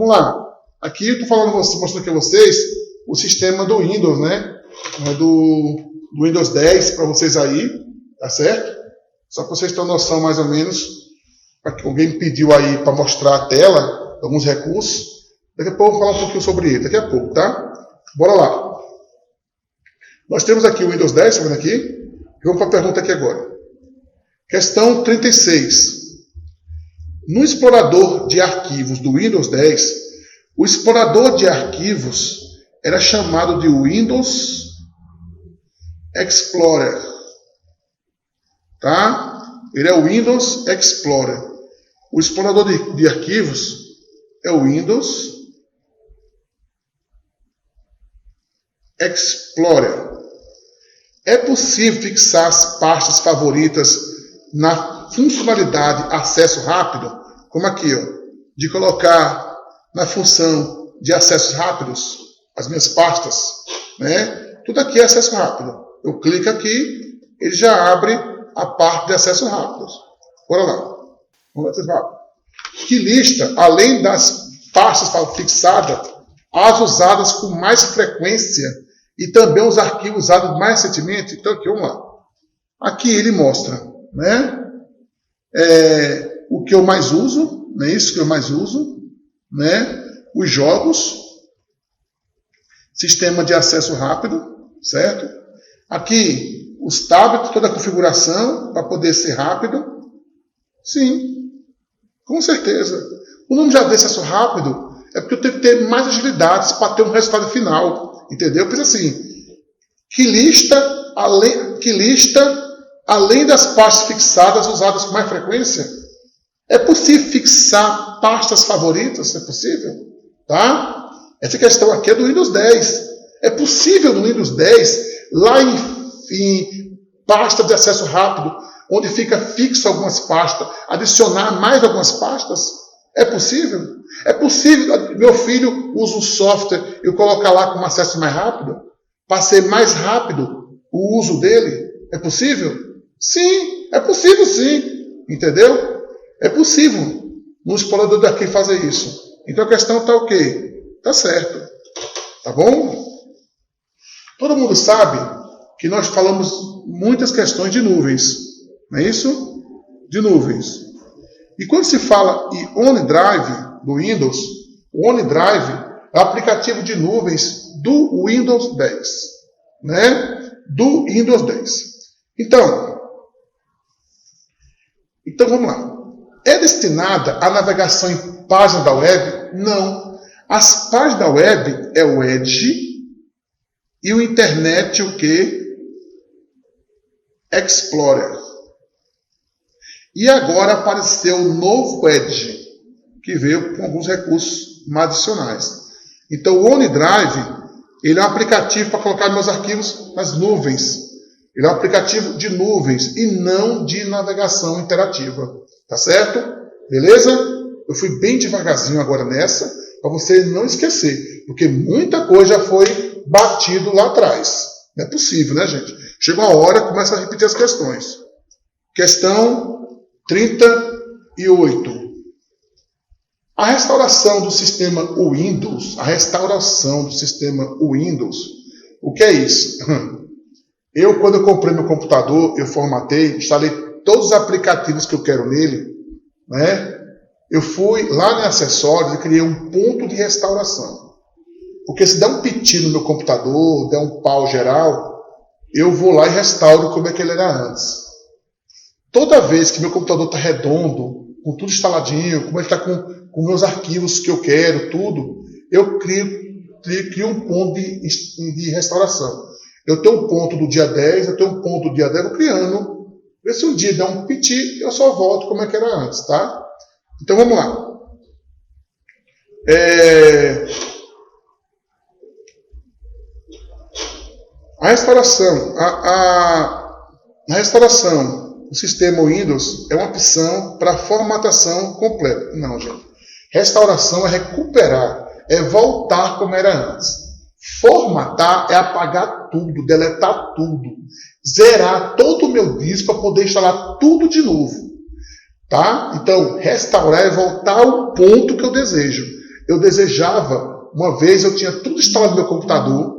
vamos lá. Aqui eu estou falando, mostrando aqui a vocês o sistema do Windows, né? Do Windows 10 para vocês aí, tá certo? Só para vocês terem noção mais ou menos. Alguém me pediu aí para mostrar a tela, alguns recursos. Daqui a pouco eu vou falar um pouquinho sobre ele, daqui a pouco, tá? Bora lá. Nós temos aqui o Windows 10, tá vendo aqui? Vamos para a pergunta aqui agora. Questão 36. No explorador de arquivos do Windows 10, o explorador de arquivos era chamado de Windows Explorer. Tá? Ele é o Windows Explorer. O explorador de arquivos é o Windows Explorer. É possível fixar as pastas favoritas na funcionalidade acesso rápido, como aqui, ó, de colocar na função de acessos rápidos as minhas pastas, né? Tudo aqui é acesso rápido. Eu clico aqui, ele já abre a parte de acessos rápidos. Bora lá. Vamos lá. Que lista, além das pastas fixadas, as usadas com mais frequência e também os arquivos usados mais recentemente. Então aqui, vamos lá. Aqui ele mostra, né? O que eu mais uso, né? Isso que eu mais uso, né? Os jogos, sistema de acesso rápido, certo? Aqui os tablets, toda a configuração para poder ser rápido. Sim, com certeza. O nome já de acesso rápido é porque eu tenho que ter mais agilidades para ter um resultado final, entendeu? Pensa assim, que lista, além das pastas fixadas usadas com mais frequência, é possível fixar pastas favoritas? É possível? Tá? Essa questão aqui é do Windows 10. É possível no Windows 10, lá em pasta de acesso rápido, onde fica fixo algumas pastas, adicionar mais algumas pastas? É possível? É possível, meu filho usa um software e eu colocar lá com um acesso mais rápido? Para ser mais rápido o uso dele? É possível? Sim, é possível sim. Entendeu? É possível no explorador daqui fazer isso. Então a questão está o quê? Está certo. Tá bom? Todo mundo sabe que nós falamos muitas questões de nuvens. Não é isso? De nuvens. E quando se fala em OneDrive do Windows, o OneDrive é o aplicativo de nuvens do Windows 10. Né? Do Windows 10. Então vamos lá. É destinada à navegação em páginas da web? Não. As páginas da web é o Edge e o Internet o quê? Explorer. E agora apareceu o novo Edge, que veio com alguns recursos adicionais. Então o OneDrive, ele é um aplicativo para colocar meus arquivos nas nuvens. Ele é um aplicativo de nuvens e não de navegação interativa. Tá certo? Beleza? Eu fui bem devagarzinho agora nessa, para você não esquecer. Porque muita coisa já foi batido lá atrás. Não é possível, né, gente? Chega uma hora, começa a repetir as questões. Questão 38. A restauração do sistema Windows. A restauração do sistema Windows. O que é isso? Quando eu comprei meu computador, eu formatei, instalei todos os aplicativos que eu quero nele, né? Eu fui lá em acessórios e criei um ponto de restauração. Porque se der um piti no meu computador, der um pau geral, eu vou lá e restauro como é que ele era antes. Toda vez que meu computador está redondo, com tudo instaladinho, como ele está com meus arquivos que eu quero, tudo, eu crio um ponto de restauração. Eu tenho um ponto do dia 10, eu tenho um ponto do dia 10, eu vou criando. Vê se um dia der um piti, eu só volto como é que era antes, tá? Então vamos lá. A restauração. A restauração do sistema Windows é uma opção para formatação completa. Não, gente. Restauração é recuperar, é voltar como era antes. Formatar é apagar tudo, deletar tudo, zerar todo o meu disco para poder instalar tudo de novo. Tá? Então, restaurar é voltar ao ponto que eu desejo. Eu desejava, uma vez eu tinha tudo instalado no meu computador,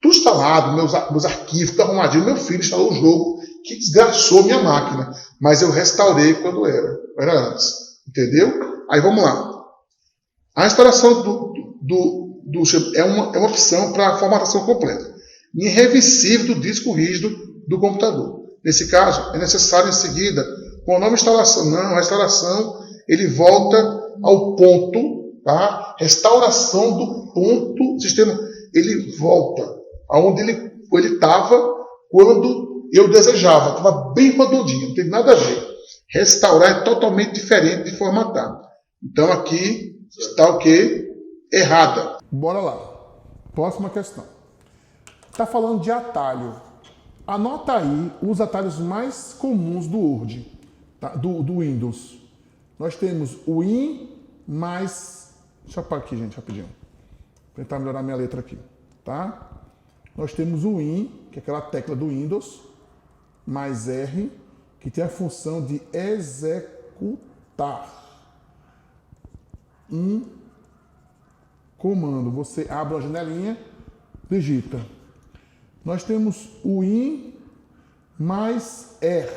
tudo instalado, meus arquivos, tudo arrumadinho. Meu filho instalou o jogo que desgraçou minha máquina, mas eu restaurei quando era antes. Entendeu? Aí vamos lá. A instalação é uma opção para formatação completa. Irreversível do disco rígido do computador. Nesse caso, é necessário em seguida, com a nova instalação, não, a restauração, ele volta ao ponto, tá? Restauração do ponto, sistema, ele volta aonde ele estava quando eu desejava, estava bem redondinho, não tem nada a ver. Restaurar é totalmente diferente de formatar. Então aqui está o quê? Errada. Bora lá. Próxima questão. Está falando de atalho. Anota aí os atalhos mais comuns do Word, tá? do Windows. Nós temos o IN mais... Deixa eu apagar aqui, gente, rapidinho. Vou tentar melhorar minha letra aqui, tá? Nós temos o IN, que é aquela tecla do Windows, mais R, que tem a função de executar um comando. Você abre uma janelinha, digita. Nós temos o IN mais R.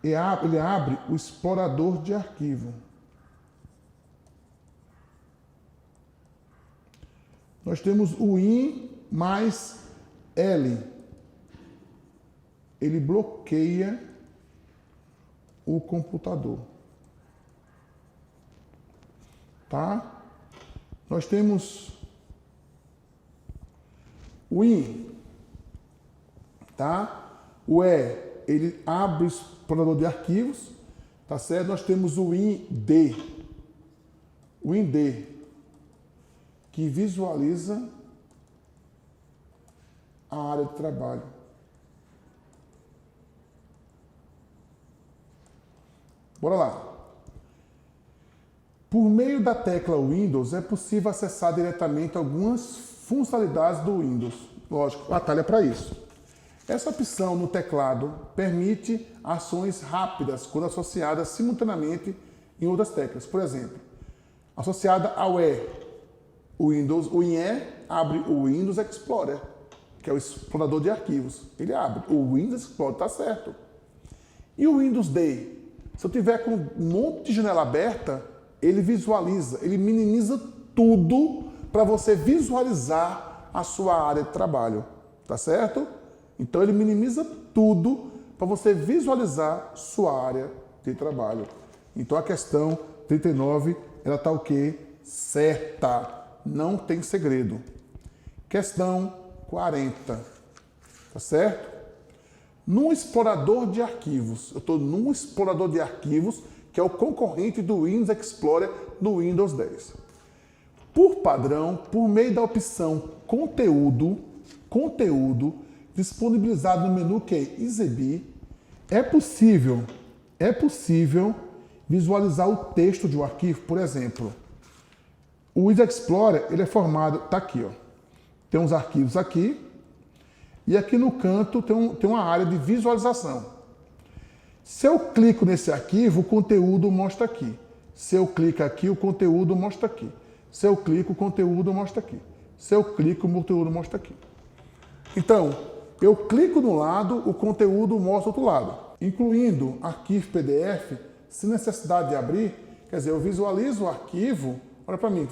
Ele abre o explorador de arquivo. Nós temos o IN mais L. Ele bloqueia o computador. Tá? Nós temos o IN, tá? O E, ele abre o explorador de arquivos, tá certo? Nós temos o IND, que visualiza a área de trabalho. Bora lá. Por meio da tecla Windows, é possível acessar diretamente algumas funcionalidades do Windows. Lógico, o atalho é para isso. Essa opção no teclado permite ações rápidas quando associadas simultaneamente em outras teclas. Por exemplo, associada ao E, o IE abre o Windows Explorer, que é o explorador de arquivos. Ele abre. O Windows Explorer está certo. E o Windows D? Se eu tiver com um monte de janela aberta, ele visualiza, ele minimiza tudo para você visualizar a sua área de trabalho, tá certo? Então ele minimiza tudo para você visualizar sua área de trabalho. Então a questão 39, ela tá o quê? Certa, não tem segredo. Questão 40, tá certo? Num explorador de arquivos, eu estou num explorador de arquivos que é o concorrente do Windows Explorer do Windows 10. Por padrão, por meio da opção Conteúdo, disponibilizado no menu que é Exibir, é possível visualizar o texto de um arquivo. Por exemplo, o Windows Explorer, ele é formado, tá aqui, ó. Tem uns arquivos aqui, e aqui no canto tem uma área de visualização. Se eu clico nesse arquivo, o conteúdo mostra aqui. Se eu clico aqui, o conteúdo mostra aqui. Se eu clico, o conteúdo mostra aqui. Se eu clico, o conteúdo mostra aqui. Então, eu clico no lado, o conteúdo mostra do outro lado. Incluindo arquivo PDF, sem necessidade de abrir, quer dizer, eu visualizo o arquivo, olha para mim,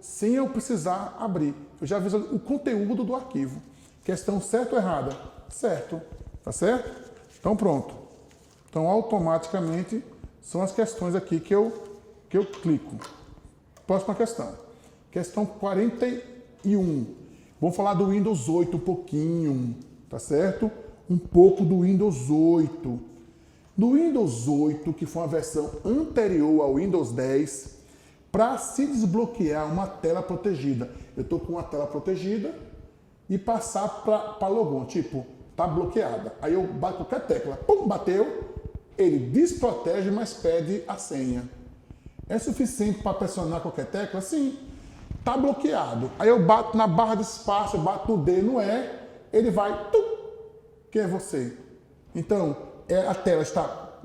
sem eu precisar abrir. Eu já visualizo o conteúdo do arquivo. Questão certa ou errada? Certo. Tá certo? Então pronto. Então automaticamente são as questões aqui que eu clico. Próxima questão. Questão 41. Vamos falar do Windows 8 um pouquinho, tá certo? Um pouco do Windows 8. No Windows 8, que foi uma versão anterior ao Windows 10, para se desbloquear uma tela protegida. Eu estou com uma tela protegida e passar para logon, tipo, tá bloqueada. Aí eu bato qualquer tecla, pum, bateu, ele desprotege, mas pede a senha. É suficiente para pressionar qualquer tecla? Sim. Tá bloqueado. Aí eu bato na barra de espaço, eu bato no D, não é, ele vai, tum, quem é você? Então, a tela está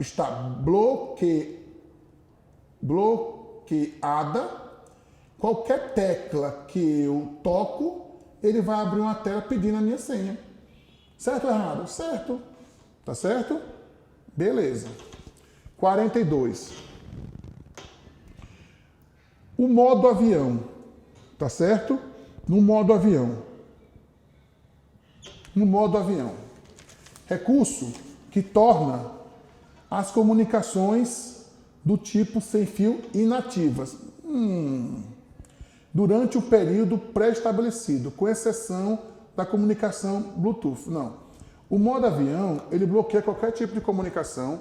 bloqueada, qualquer tecla que eu toco, ele vai abrir uma tela pedindo a minha senha. Certo ou errado? Certo. Tá certo? Beleza. 42. O modo avião. Tá certo? No modo avião. No modo avião. Recurso que torna as comunicações do tipo sem fio inativas. Durante o período pré-estabelecido, com exceção da comunicação Bluetooth. Não. O modo avião, ele bloqueia qualquer tipo de comunicação,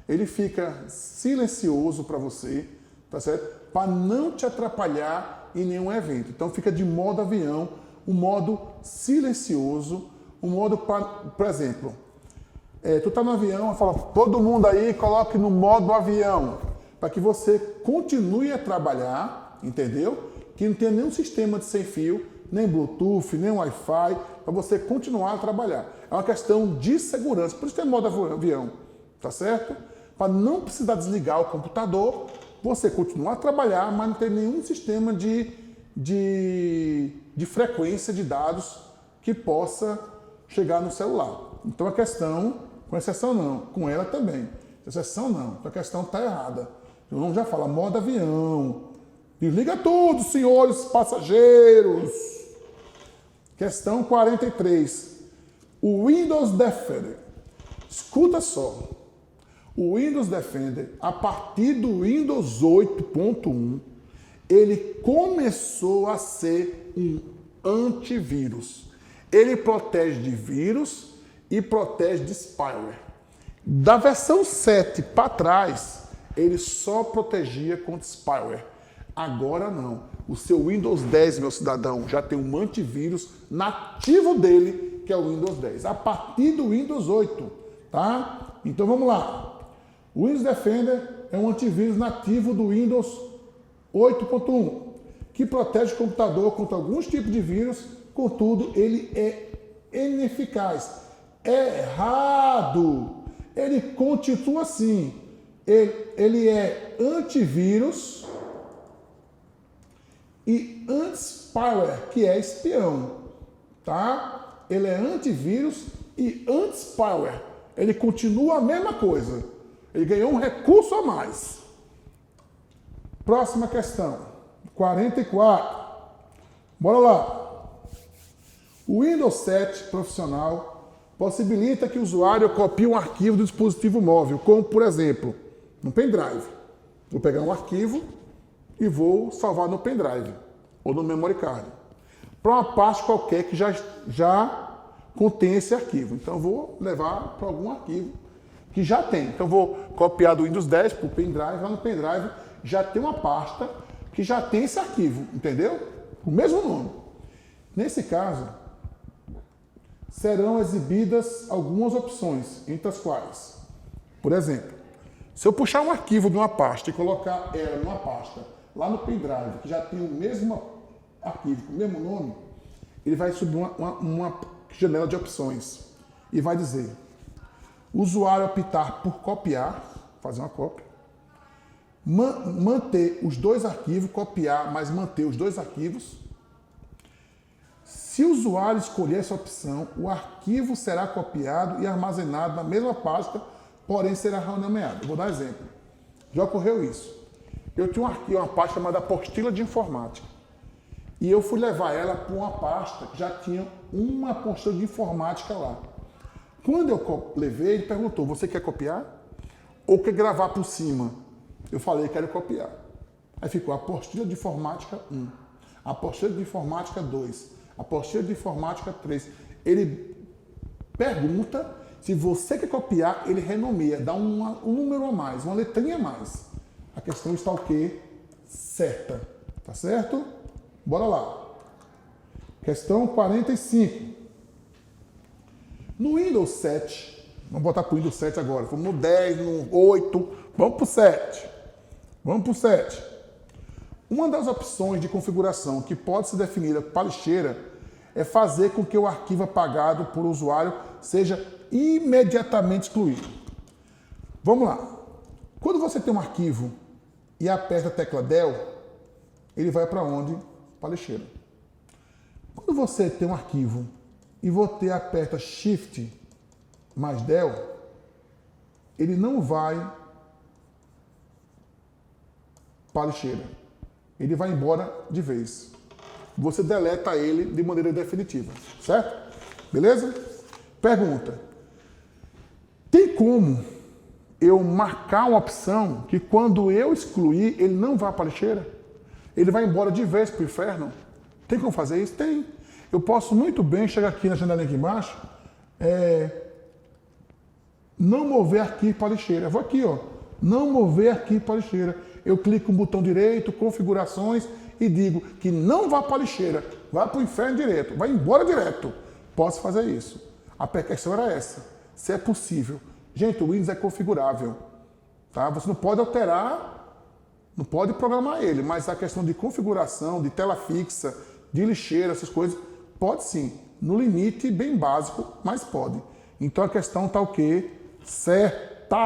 ele fica silencioso para você, tá certo? Para não te atrapalhar em nenhum evento. Então fica de modo avião, um modo silencioso, um modo, por exemplo, tu tá no avião, fala, todo mundo aí coloque no modo avião, para que você continue a trabalhar, entendeu? Que não tenha nenhum sistema de sem fio, nem Bluetooth, nem Wi-Fi, para você continuar a trabalhar. É uma questão de segurança, por isso tem modo avião, tá certo? Para não precisar desligar o computador, você continuar a trabalhar, mas não ter nenhum sistema de frequência de dados que possa chegar no celular. Então a questão, com exceção não, com ela também. Exceção não, então a questão está errada. O nome já fala modo avião. Desliga tudo, senhores passageiros. Questão 43. O Windows Defender. Escuta só. O Windows Defender, a partir do Windows 8.1, ele começou a ser um antivírus. Ele protege de vírus e protege de spyware. Da versão 7 para trás, ele só protegia contra spyware. Agora não. O seu Windows 10, meu cidadão, já tem um antivírus nativo dele, que é o Windows 10. A partir do Windows 8, tá? Então vamos lá. O Windows Defender é um antivírus nativo do Windows 8.1, que protege o computador contra alguns tipos de vírus, contudo, ele é ineficaz. Errado! Ele continua assim. Ele é antivírus e anti-spyware, que é espião, tá? Ele é antivírus e anti-spyware. Ele continua a mesma coisa. Ele ganhou um recurso a mais. Próxima questão. 44. Bora lá. O Windows 7 profissional possibilita que o usuário copie um arquivo do dispositivo móvel, como, por exemplo, no pendrive. Vou pegar um arquivo e vou salvar no pendrive ou no memory card, para uma parte qualquer que já contém esse arquivo. Então, eu vou levar para algum arquivo que já tem. Então, eu vou copiar do Windows 10 para o pendrive. Lá no pendrive já tem uma pasta que já tem esse arquivo, entendeu? O mesmo nome. Nesse caso, serão exibidas algumas opções, entre as quais, por exemplo, se eu puxar um arquivo de uma pasta e colocar ela numa pasta lá no pendrive, que já tem o mesmo arquivo, com o mesmo nome, ele vai subir uma janela de opções e vai dizer: o usuário optar por copiar, fazer uma cópia, manter os dois arquivos, copiar, mas manter os dois arquivos. Se o usuário escolher essa opção, o arquivo será copiado e armazenado na mesma pasta, porém será renomeado. Eu vou dar exemplo. Já ocorreu isso. Eu tinha um arquivo, uma pasta chamada apostila de informática. E eu fui levar ela para uma pasta que já tinha uma apostila de informática lá. Quando eu levei, ele perguntou: você quer copiar ou quer gravar por cima? Eu falei: quero copiar. Aí ficou a apostila de informática 1, a apostila de informática 2, a apostila de informática 3. Ele pergunta, se você quer copiar, ele renomeia, dá um número a mais, uma letrinha a mais. A questão está o quê? Certa. Tá certo? Bora lá. Questão 45. No Windows 7, vamos botar para o Windows 7 agora, fomos no 10, no 8, vamos para o 7. Vamos para o 7. Uma das opções de configuração que pode ser definida para lixeira é fazer com que o arquivo apagado por usuário seja imediatamente excluído. Vamos lá. Quando você tem um arquivo e aperta a tecla Del, ele vai para onde? Para a lixeira. Quando você tem um arquivo e você aperta Shift mais Del, ele não vai para a lixeira. Ele vai embora de vez. Você deleta ele de maneira definitiva, certo? Beleza? Pergunta. Tem como eu marcar uma opção que quando eu excluir, ele não vá para a lixeira? Ele vai embora de vez para o inferno? Tem como fazer isso? Tem. Eu posso muito bem chegar aqui na janelinha aqui embaixo, não mover arquivo para a lixeira. Eu vou aqui, ó, não mover arquivo para a lixeira. Eu clico no botão direito, configurações, e digo que não vá para a lixeira, vá para o inferno direto, vai embora direto. Posso fazer isso. A questão era essa, se é possível. Gente, o Windows é configurável, tá? Você não pode alterar, não pode programar ele, mas a questão de configuração, de tela fixa, de lixeira, essas coisas, pode sim. No limite bem básico, mas pode. Então a questão está o quê? Certa!